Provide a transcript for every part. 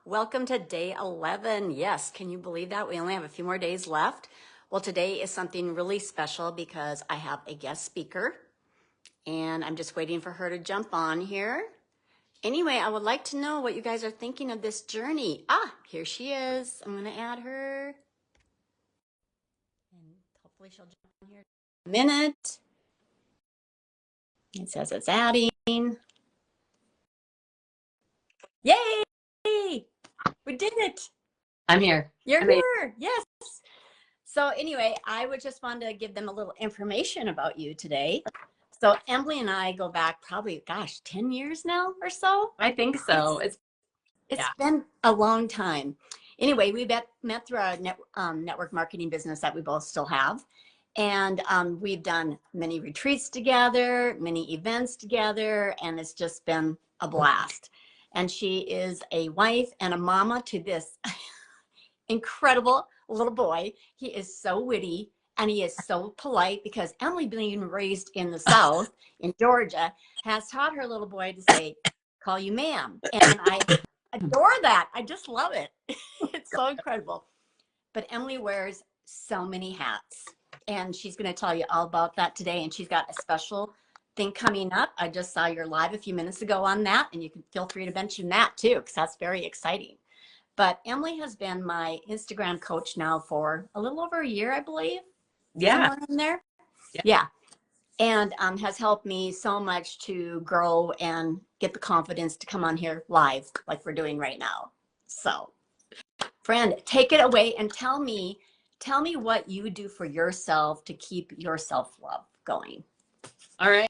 Welcome to day 11. Yes, can you believe that? We only have a few more days left. Well, today is something really special because I have a guest speaker and I'm just waiting for her to jump on here. Anyway, I would like to know what you guys are thinking of this journey. Here she is. I'm going to add her. And hopefully she'll jump on here in a minute. It says it's adding. Yay! We did it. I'm here. You're here. Yes. So anyway, I would just want to give them a little information about you today. So Emily and I go back probably, 10 years now or so. I think so. It's been a long time. Anyway, we met through our network marketing business that we both still have. And we've done many retreats together, many events together, and it's just been a blast. And she is a wife and a mama to this incredible little boy. He is so witty and he is so polite because Emily, being raised in the South in Georgia, has taught her little boy to say, call you ma'am. And I adore that. I just love it. It's so incredible. But Emily wears so many hats and she's going to tell you all about that today. And she's got a special thing coming up. I just saw your live a few minutes ago on that, and you can feel free to mention that too, because that's very exciting. But Emily has been my Instagram coach now for a little over a year, I believe. Yeah. Somewhere in there. Yeah. And has helped me so much to grow and get the confidence to come on here live like we're doing right now. So, friend, take it away and tell me what you do for yourself to keep your self-love going. All right.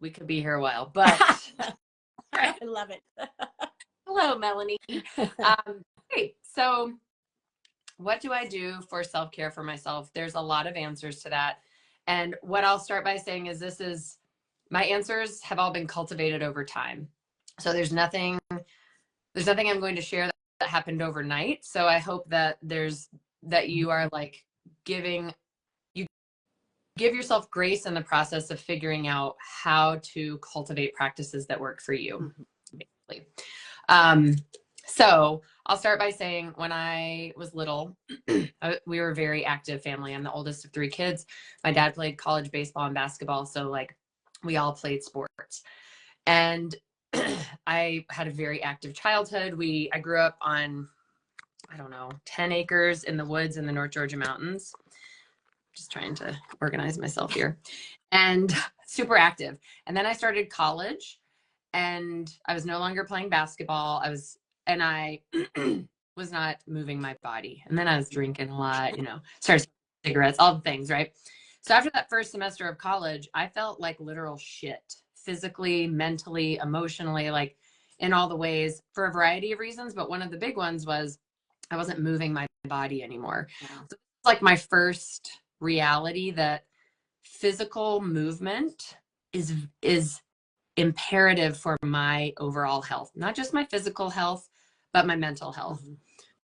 We could be here a while, but I love it. Hello, Melanie. Great. So what do I do for self-care for myself? There's a lot of answers to that. And what I'll start by saying is my answers have all been cultivated over time. So there's nothing I'm going to share that happened overnight. So I hope that you are like give yourself grace in the process of figuring out how to cultivate practices that work for you. Basically. So I'll start by saying when I was little, we were a very active family. I'm the oldest of 3 kids. My dad played college baseball and basketball. So like we all played sports, and I had a very active childhood. I grew up on, 10 acres in the woods in the North Georgia mountains. Just trying to organize myself here, and super active. And then I started college and I was no longer playing basketball. I was not moving my body. And then I was drinking a lot, started cigarettes, all the things, right? So after that first semester of college, I felt like literal shit, physically, mentally, emotionally, like in all the ways, for a variety of reasons. But one of the big ones was I wasn't moving my body anymore. Yeah. So it was like my first reality that physical movement is imperative for my overall health, not just my physical health, but my mental health. Mm-hmm.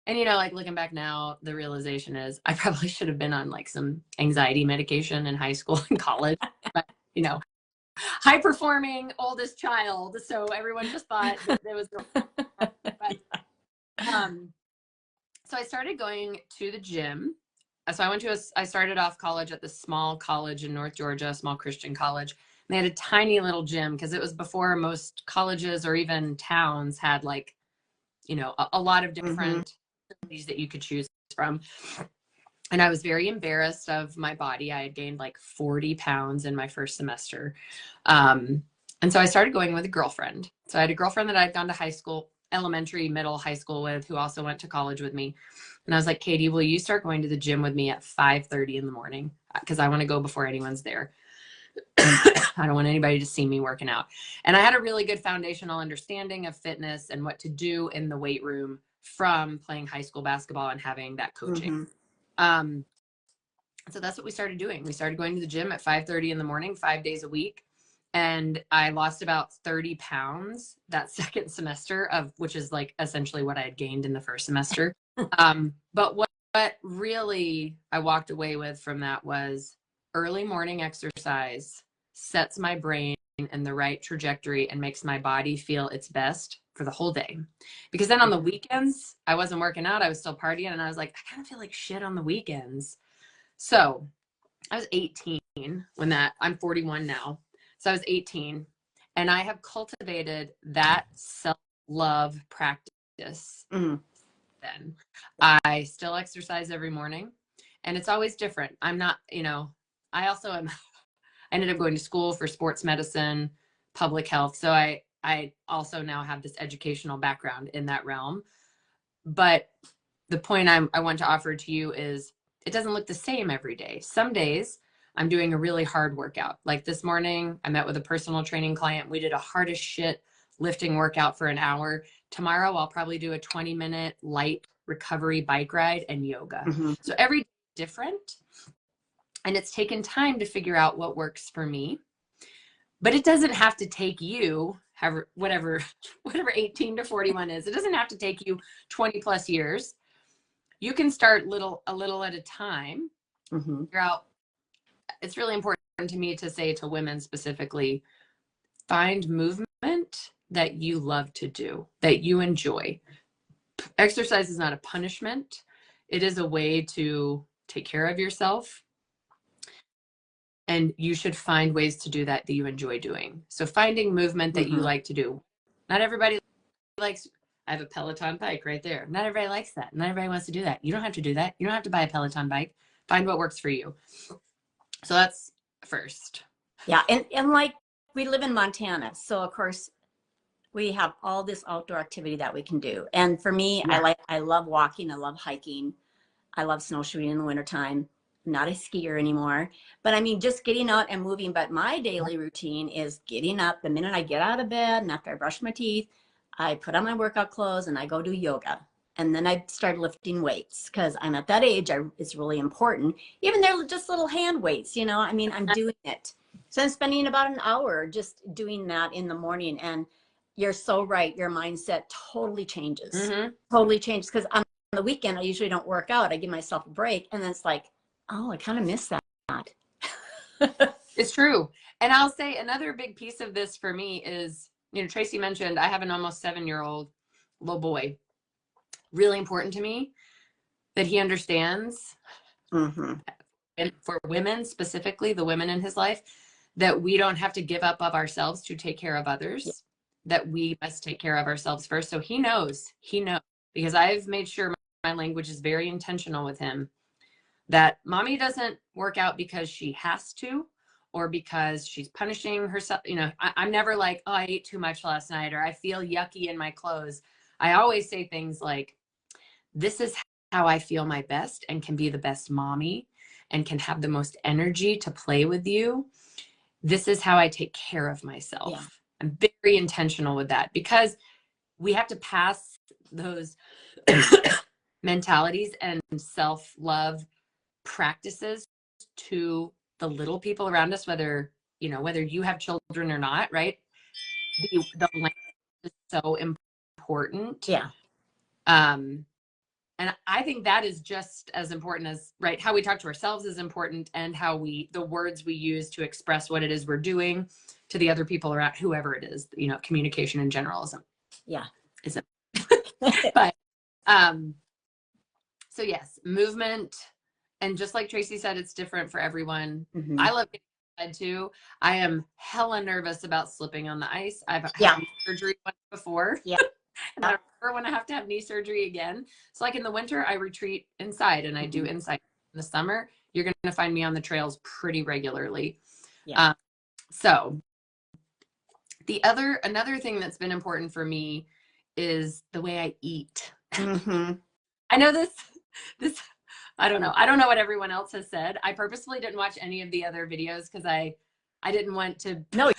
And, like looking back now, the realization is I probably should have been on like some anxiety medication in high school and college, but, high performing oldest child. So everyone just thought that there was no, but, so I started going to the gym. So I started off college at this small college in North Georgia, a small Christian college. They had a tiny little gym because it was before most colleges or even towns had like, a lot of different facilities that you could choose from. And I was very embarrassed of my body. I had gained like 40 pounds in my first semester. And so I started going with a girlfriend. So I had a girlfriend that I'd gone to high school, elementary, middle, high school with, who also went to college with me. And I was like, Katie, will you start going to the gym with me at 5:30 in the morning? Because I want to go before anyone's there. I don't want anybody to see me working out. And I had a really good foundational understanding of fitness and what to do in the weight room from playing high school basketball and having that coaching. So that's what we started doing. We started going to the gym at 5:30 in the morning, 5 days a week. And I lost about 30 pounds that second semester, which is like essentially what I had gained in the first semester. But what really I walked away with from that was early morning exercise sets my brain in the right trajectory and makes my body feel its best for the whole day. Because then on the weekends, I wasn't working out. I was still partying. And I was like, I kind of feel like shit on the weekends. So I was 18 when I'm 41 now. So I was 18 and I have cultivated that self-love practice. Then I still exercise every morning and it's always different. I'm not, I also I ended up going to school for sports medicine, public health. So I also now have this educational background in that realm. But the point I want to offer to you is it doesn't look the same every day. Some days I'm doing a really hard workout. Like this morning, I met with a personal training client. We did a hard as shit lifting workout for an hour. Tomorrow, I'll probably do a 20-minute light recovery bike ride and yoga. So every day is different. And it's taken time to figure out what works for me. But it doesn't have to take you, whatever 18 to 41 is. It doesn't have to take you 20 plus years. You can start a little at a time. Figure out. It's really important to me to say to women specifically, find movement that you love to do, that you enjoy. Exercise is not a punishment. It is a way to take care of yourself. And you should find ways to do that you enjoy doing. So finding movement that you like to do. Not everybody likes, I have a Peloton bike right there. Not everybody likes that. Not everybody wants to do that. You don't have to do that. You don't have to buy a Peloton bike. Find what works for you. So that's first. Yeah. And like we live in Montana. So of course we have all this outdoor activity that we can do. And for me, I love walking. I love hiking. I love snowshoeing in the wintertime. I'm not a skier anymore, but I mean, just getting out and moving. But my daily routine is getting up the minute I get out of bed and after I brush my teeth, I put on my workout clothes and I go do yoga. And then I start lifting weights because I'm at that age. It's really important. Even they're just little hand weights, I mean, I'm doing it. So I'm spending about an hour just doing that in the morning. And you're so right. Your mindset totally changes. Totally changes. Because on the weekend, I usually don't work out. I give myself a break. And then it's like, oh, I kind of miss that. It's true. And I'll say another big piece of this for me is, Tracy mentioned I have an almost 7-year-old little boy. Really important to me that he understands, and for women specifically, the women in his life, that we don't have to give up of ourselves to take care of others, that we must take care of ourselves first. So he knows, because I've made sure my language is very intentional with him, that mommy doesn't work out because she has to or because she's punishing herself. I'm never like, oh, I ate too much last night or I feel yucky in my clothes. I always say things like, this is how I feel my best and can be the best mommy and can have the most energy to play with you. This is how I take care of myself. Yeah. I'm very intentional with that because we have to pass those mentalities and self-love practices to the little people around us, whether you have children or not, right? The language is so important. Yeah. And I think that is just as important as, right, how we talk to ourselves is important, and how the words we use to express what it is we're doing to the other people around, whoever it is, communication in general isn't. But, so yes, movement. And just like Tracy said, it's different for everyone. I love getting outside too. I am hella nervous about slipping on the ice. I've had knee surgery once before. Yeah. And I never want to have knee surgery again. So like in the winter, I retreat inside and I do inside. In the summer, you're going to find me on the trails pretty regularly. Yeah. So another thing that's been important for me is the way I eat. I know this, I don't know. I don't know what everyone else has said. I purposefully didn't watch any of the other videos because I didn't want to. No,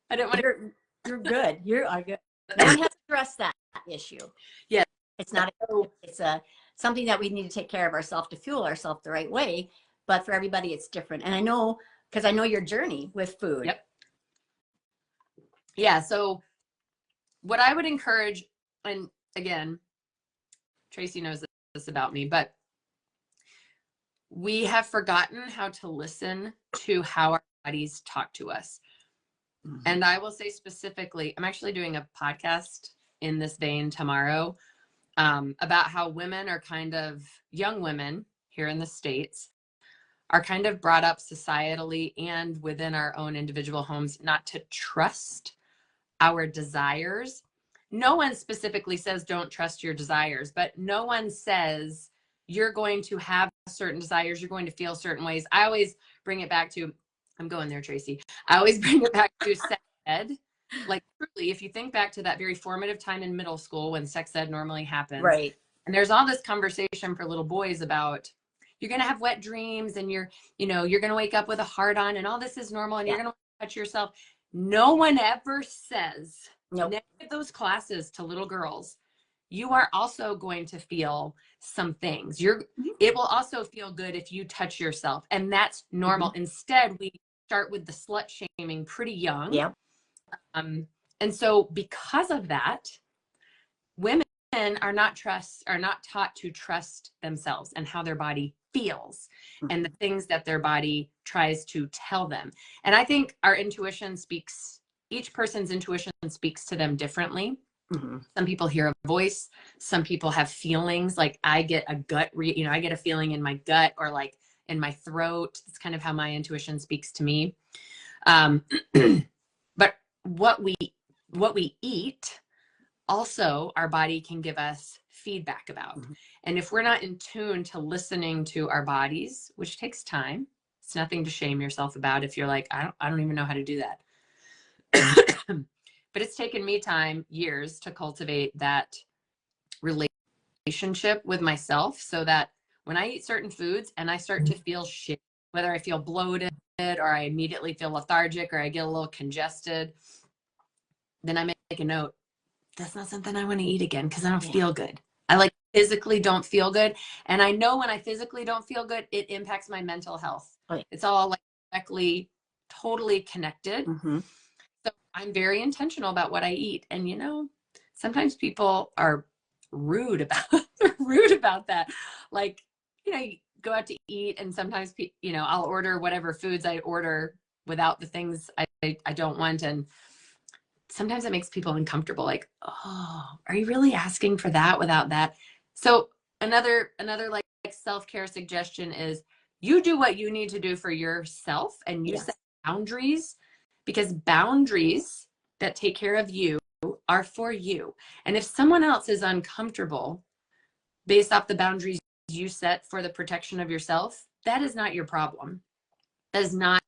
I didn't want to. You're good. You are good. No one has to address that issue. Yeah. It's not, it's something that we need to take care of ourselves to fuel ourselves the right way. But for everybody, it's different. And I know, because I know your journey with food. Yep. Yeah. So what I would encourage, and again, Tracy knows this about me, but we have forgotten how to listen to how our bodies talk to us. And I will say specifically, I'm actually doing a podcast in this vein tomorrow, about how women are kind of, young women here in the States are kind of brought up societally and within our own individual homes not to trust our desires. No one specifically says don't trust your desires, but no one says you're going to have certain desires, you're going to feel certain ways. I always bring it back to, I'm going there, Tracy. I always bring it back to sex ed. Like, truly, if you think back to that very formative time in middle school when sex ed normally happens, Right. and there's all this conversation for little boys about you're going to have wet dreams and you're going to wake up with a heart on and all this is normal and you're going to touch yourself. No one ever says, nope, of those classes to little girls, you are also going to feel some things. It will also feel good if you touch yourself, and that's normal. Instead, we start with the slut shaming pretty young. Yep. And so because of that, women are not taught to trust themselves and how their body feels and the things that their body tries to tell them. And I think our intuition speaks, each person's intuition speaks to them differently. Some people hear a voice, some people have feelings, like I get a gut, I get a feeling in my gut or like in my throat. It's kind of how my intuition speaks to me. But what we eat, also our body can give us feedback about. And if we're not in tune to listening to our bodies, which takes time, it's nothing to shame yourself about if you're like, I don't even know how to do that. But it's taken me time, years, to cultivate that relationship with myself so that when I eat certain foods and I start to feel shit, whether I feel bloated or I immediately feel lethargic or I get a little congested, then I make a note. That's not something I want to eat again because I don't feel good. I like physically don't feel good. And I know when I physically don't feel good, it impacts my mental health. It's all like directly, totally connected. So I'm very intentional about what I eat. And, sometimes people are rude about that. Like, you go out to eat and sometimes, I'll order whatever foods I order without the things I don't want. And sometimes it makes people uncomfortable. Like, oh, are you really asking for that without that? So another like self-care suggestion is you do what you need to do for yourself and you set boundaries, because boundaries that take care of you are for you. And if someone else is uncomfortable based off the boundaries you set for the protection of yourself, that is not your problem. That's not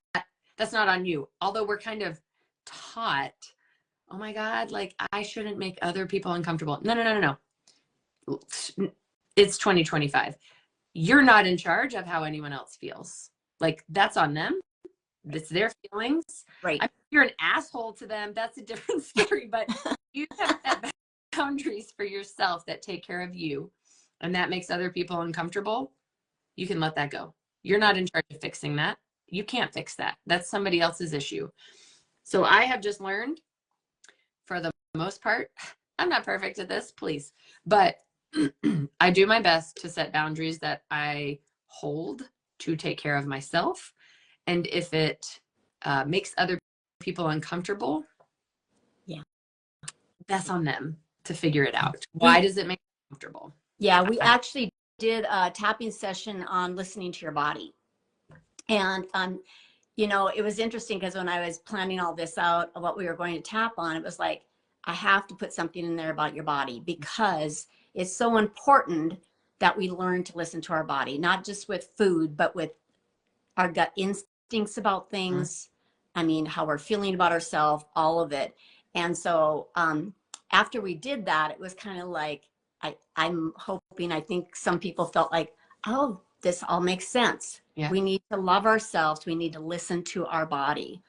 on you. Although we're kind of taught, oh my God, like I shouldn't make other people uncomfortable. No. It's 2025. You're not in charge of how anyone else feels. Like that's on them. It's their feelings. Right. I mean, if you're an asshole to them, that's a different story. But you have set boundaries for yourself that take care of you, and that makes other people uncomfortable. You can let that go. You're not in charge of fixing that. You can't fix that. That's somebody else's issue. So I have just learned, for the most part, I'm not perfect at this, please, but I do my best to set boundaries that I hold to take care of myself. And if it makes other people uncomfortable, that's on them to figure it out. Why does it make them comfortable? Yeah, we actually did a tapping session on listening to your body. And, it was interesting because when I was planning all this out of what we were going to tap on, it was like, I have to put something in there about your body because it's so important that we learn to listen to our body, not just with food, but with our gut instincts about things. I mean, how we're feeling about ourselves, all of it. And so after we did that, it was kind of like, I think some people felt like, oh, this all makes sense. Yeah. We need to love ourselves. We need to listen to our body.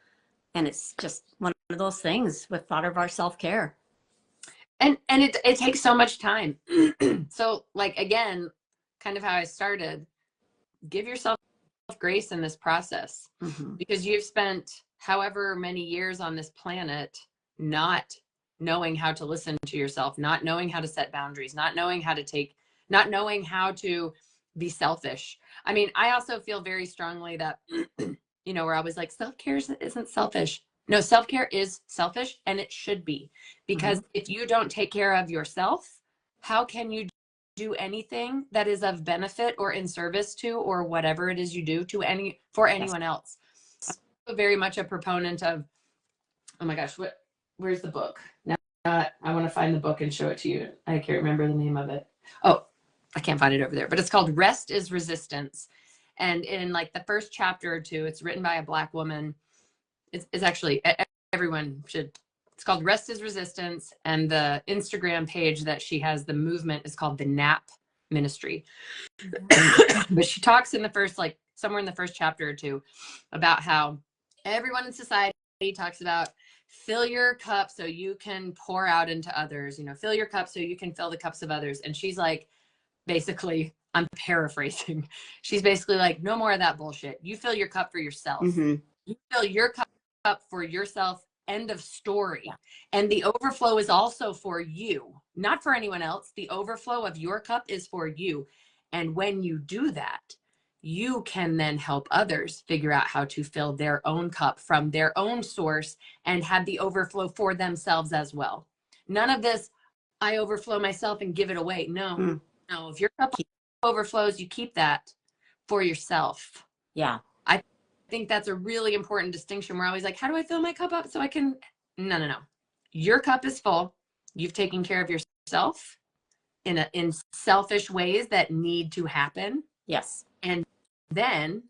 And it's just one of those things with thought of our self-care. And it takes so much time. So like, again, kind of how I started, give yourself grace in this process, because you've spent however many years on this planet not knowing how to listen to yourself, not knowing how to set boundaries, not knowing how to be selfish. I mean, I also feel very strongly that, we're always like, self-care isn't selfish. No, self-care is selfish, and it should be, because if you don't take care of yourself, how can you do anything that is of benefit or in service to, or whatever it is you do to for anyone else? I'm very much a proponent of, oh my gosh, where's the book? Now I want to find the book and show it to you. I can't remember the name of it. Oh, I can't find it over there, but it's called Rest is Resistance. And in like the first chapter or two, it's written by a Black woman. It's actually, everyone should, it's called Rest is Resistance. And the Instagram page that she has, the movement, is called the Nap Ministry. But she talks in the first, like somewhere in the first chapter or two, about how everyone in society talks about fill your cup so you can pour out into others, you know, fill your cup so you can fill the cups of others. And she's like, basically, I'm paraphrasing, she's basically like, no more of that bullshit. You fill your cup for yourself. You fill your cup for yourself, end of story. Yeah. And the overflow is also for you, not for anyone else. The overflow of your cup is for you. And when you do that, you can then help others figure out how to fill their own cup from their own source and have the overflow for themselves as well. None of this, I overflow myself and give it away. No, no. If your cup overflows, you keep that for yourself. Yeah. I think that's a really important distinction. We're always like, how do I fill my cup up so I can, no. Your cup is full. You've taken care of yourself in selfish ways that need to happen. Yes. And then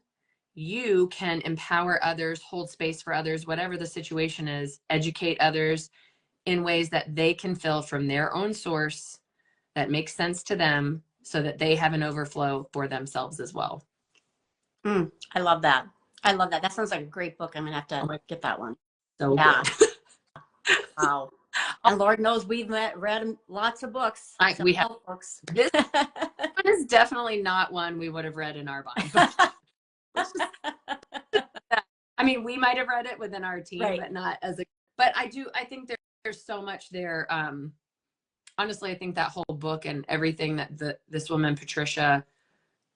you can empower others, hold space for others, whatever the situation is, educate others in ways that they can fill from their own source that makes sense to them, so that they have an overflow for themselves as well. I love that. I love that. That sounds like a great book. I'm going to have to get that one. So yeah. Good. Wow. And Lord knows we've read lots of books. We have books. This one is definitely not one we would have read in our bind. I mean, we might have read it within our team, right, but not as a, but I think there's so much there. Honestly, I think that whole book and everything that this woman, Patricia,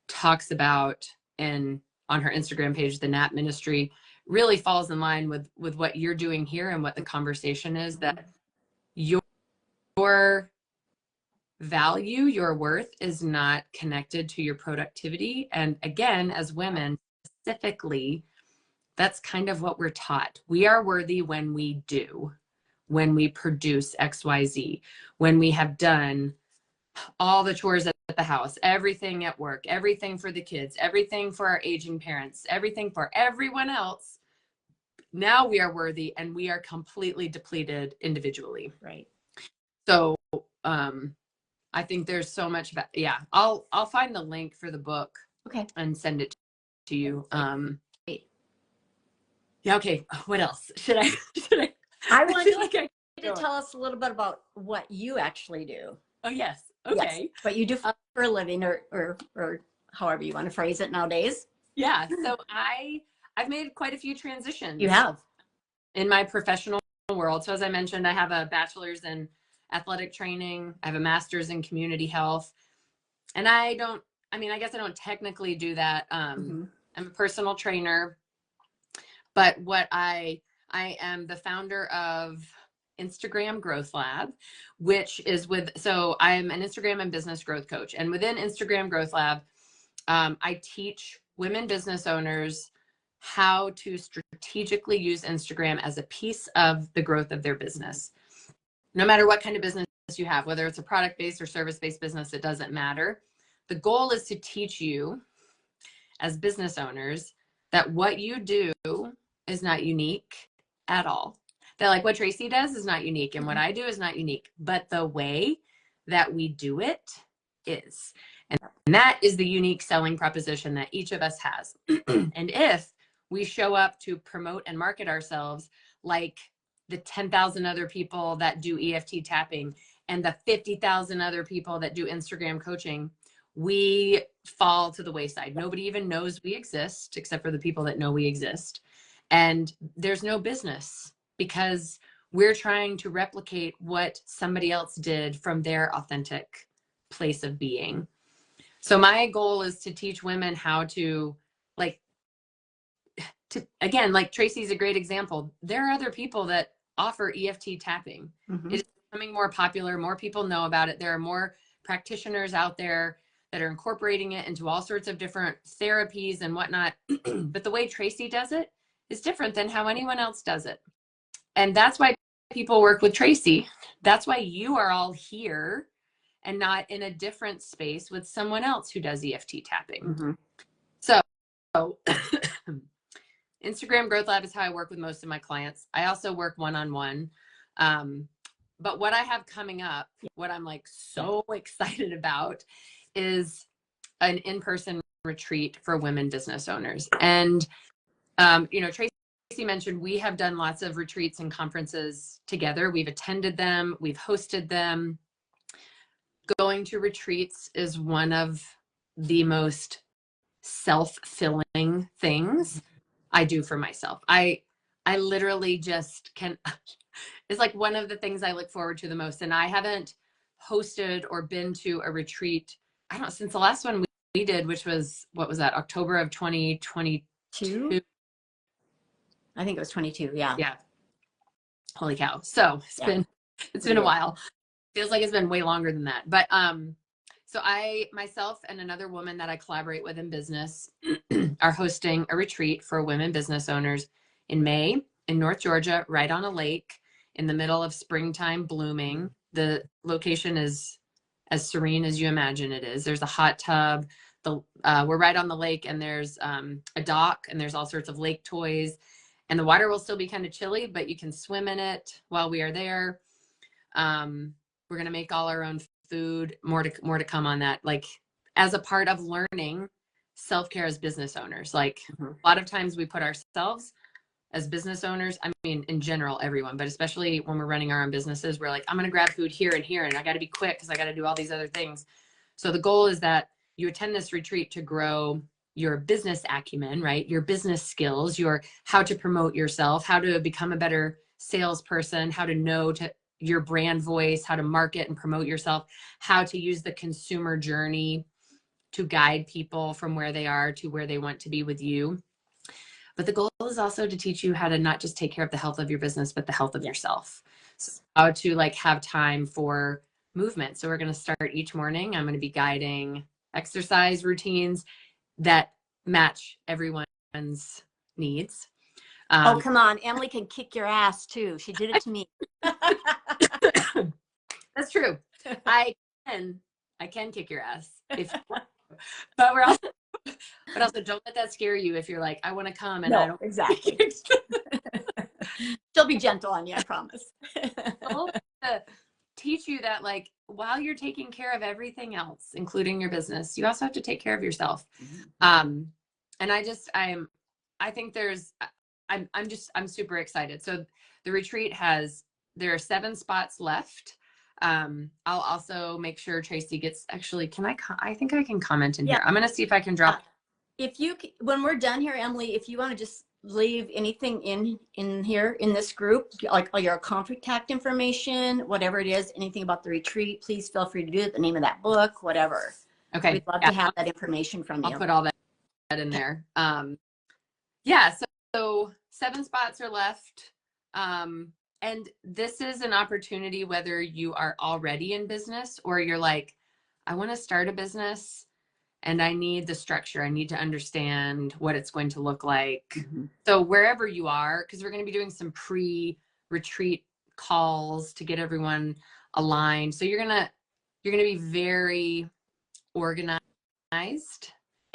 talks about on her Instagram page, the Nap Ministry, really falls in line with what you're doing here and what the conversation is, that your value, your worth is not connected to your productivity. And again, as women specifically, that's kind of what we're taught. We are worthy when we do, when we produce XYZ, when we have done all the chores at the house, everything at work, everything for the kids, everything for our aging parents, everything for everyone else. Now we are worthy, and we are completely depleted individually. Right. So I think there's so much about, yeah, I'll find the link for the book, okay, and send it to you. Yeah, okay. What else should I I want you to tell us a little bit about what you actually do. Oh yes. Okay. Yes, what you do for a living, or however you want to phrase it nowadays. Yeah. So I've made quite a few transitions. You have. In my professional world. So as I mentioned, I have a bachelor's in athletic training. I have a master's in community health. And I guess I don't technically do that. I'm a personal trainer, but what I am the founder of Instagram Growth Lab, which is so I'm an Instagram and business growth coach. And within Instagram Growth Lab, I teach women business owners how to strategically use Instagram as a piece of the growth of their business. No matter what kind of business you have, whether it's a product-based or service-based business, it doesn't matter. The goal is to teach you as business owners that what you do is not unique at all. That like what Tracy does is not unique, and what I do is not unique, but the way that we do it is. And that is the unique selling proposition that each of us has. And if we show up to promote and market ourselves like the 10,000 other people that do EFT tapping and the 50,000 other people that do Instagram coaching, we fall to the wayside. Nobody even knows we exist except for the people that know we exist. And there's no business, because we're trying to replicate what somebody else did from their authentic place of being. So my goal is to teach women how to again, like Tracy's a great example. There are other people that offer EFT tapping. It is becoming more popular. More people know about it. There are more practitioners out there that are incorporating it into all sorts of different therapies and whatnot. But the way Tracy does it is different than how anyone else does it. And that's why people work with Tracy. That's why you are all here and not in a different space with someone else who does EFT tapping. So Instagram Growth Lab is how I work with most of my clients. I also work one-on-one. But what I have coming up, what I'm like so excited about, is an in-person retreat for women business owners. And, you know, Tracy mentioned we have done lots of retreats and conferences together. We've attended them. We've hosted them. Going to retreats is one of the most self-filling things I do for myself. I literally just can, it's like one of the things I look forward to the most. And I haven't hosted or been to a retreat, I don't know, since the last one we did, which was, what was that, October of 2022? I think it was 22. Yeah. Yeah. Holy cow. So it's been a while. Feels like it's been way longer than that. But so I, myself and another woman that I collaborate with in business are hosting a retreat for women business owners in May in North Georgia, right on a lake in the middle of springtime blooming. The location is as serene as you imagine it is. There's a hot tub. We're right on the lake, and there's a dock, and there's all sorts of lake toys. And the water will still be kind of chilly, but you can swim in it while we are there. We're going to make all our own food. More to come on that. Like, as a part of learning self-care as business owners, like a lot of times we put ourselves as business owners, I mean, in general, everyone, but especially when we're running our own businesses, we're like, I'm going to grab food here and here, and I got to be quick because I got to do all these other things. So the goal is that you attend this retreat to grow your business acumen, right? Your business skills, your how to promote yourself, how to become a better salesperson, how to know your brand voice, how to market and promote yourself, how to use the consumer journey to guide people from where they are to where they want to be with you. But the goal is also to teach you how to not just take care of the health of your business, but the health of yourself. So how to like have time for movement. So we're going to start each morning. I'm going to be guiding exercise routines that match everyone's needs. Oh, come on. Emily can kick your ass too. She did it to me. That's true. I can kick your ass. But also don't let that scare you if you're like, I want to come and I don't. Exactly. She'll be gentle on you, I promise. Teach you that, like, while you're taking care of everything else, including your business, you also have to take care of yourself. And I'm super excited. So the retreat there are 7 spots left. I'll also make sure Tracy gets, actually, I think I can comment in here. I'm going to see if I can drop. When we're done here, Emily, if you want to just leave anything in here in this group, like all your contact information, whatever it is, anything about the retreat, please feel free to do it. The name of that book, whatever. Okay. We'd love to have that information from you. I'll put all that in there. So 7 spots are left. And this is an opportunity, whether you are already in business or you're like, I want to start a business and I need the structure. I need to understand what it's going to look like. So wherever you are, because we're going to be doing some pre-retreat calls to get everyone aligned. So you're going to be very organized.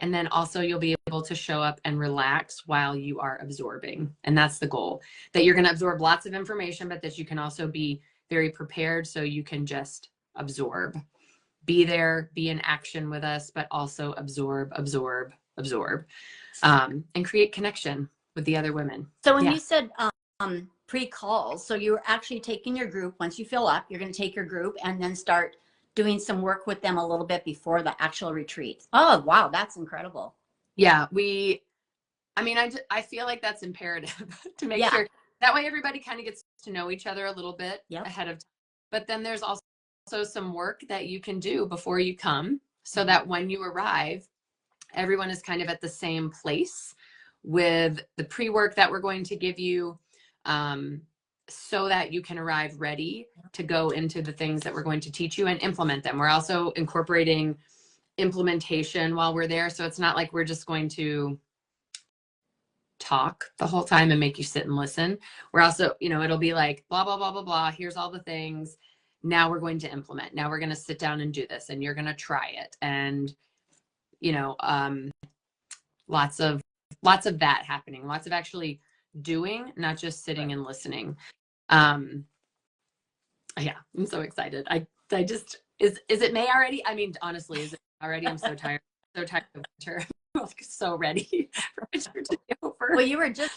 And then also you'll be able to show up and relax while you are absorbing. And that's the goal, that you're going to absorb lots of information, but that you can also be very prepared so you can just absorb. Be there, be in action with us, but also absorb, and create connection with the other women. So when you said pre-calls, so you're actually taking your group, once you fill up, you're going to take your group and then start doing some work with them a little bit before the actual retreat. Oh, wow. That's incredible. Yeah. I feel like that's imperative to make sure that way everybody kind of gets to know each other a little bit ahead of time. But then there's also some work that you can do before you come so that when you arrive, everyone is kind of at the same place with the pre-work that we're going to give you, so that you can arrive ready to go into the things that we're going to teach you and implement them. We're also incorporating implementation while we're there. So it's not like we're just going to talk the whole time and make you sit and listen. We're also, it'll be like, blah, blah, blah, blah, blah. Here's all the things. Now we're going to implement. Now we're going to sit down and do this, and you're going to try it. And, lots of that happening, lots of actually doing, not just sitting and listening. Yeah, I'm so excited. I just, is it May already? I mean, honestly, is it already? I'm so tired. So tired of winter. I'm like so ready for winter to be over. Well, you were just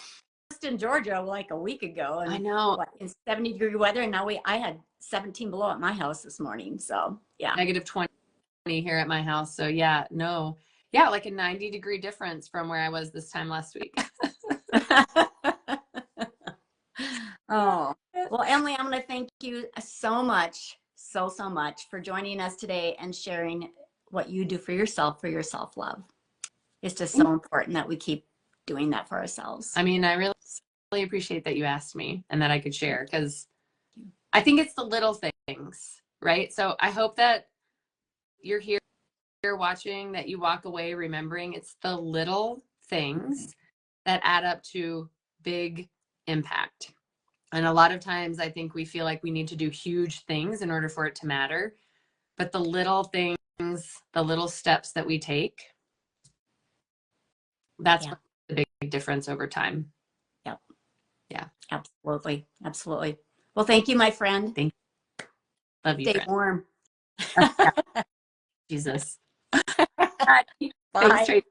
in Georgia like a week ago. And I know. in 70-degree weather. And now I had 17 below at my house this morning. So yeah. Negative 20 here at my house. So yeah, no. Yeah, like a 90-degree difference from where I was this time last week. Oh, well, Emily, I'm going to thank you so much, so much for joining us today and sharing what you do for yourself, for your self-love. It's just so important that we keep doing that for ourselves. I mean, I really appreciate that you asked me and that I could share, because I think it's the little things, right? So I hope that you're here watching, that you walk away remembering it's the little things that add up to big impact. And a lot of times I think we feel like we need to do huge things in order for it to matter. But the little things, the little steps that we take, that's the big difference over time. Yep. Yeah. Absolutely. Absolutely. Well, thank you, my friend. Thank you. Love you. Stay friend. warm. Jesus. Bye. Thanks, Tracy.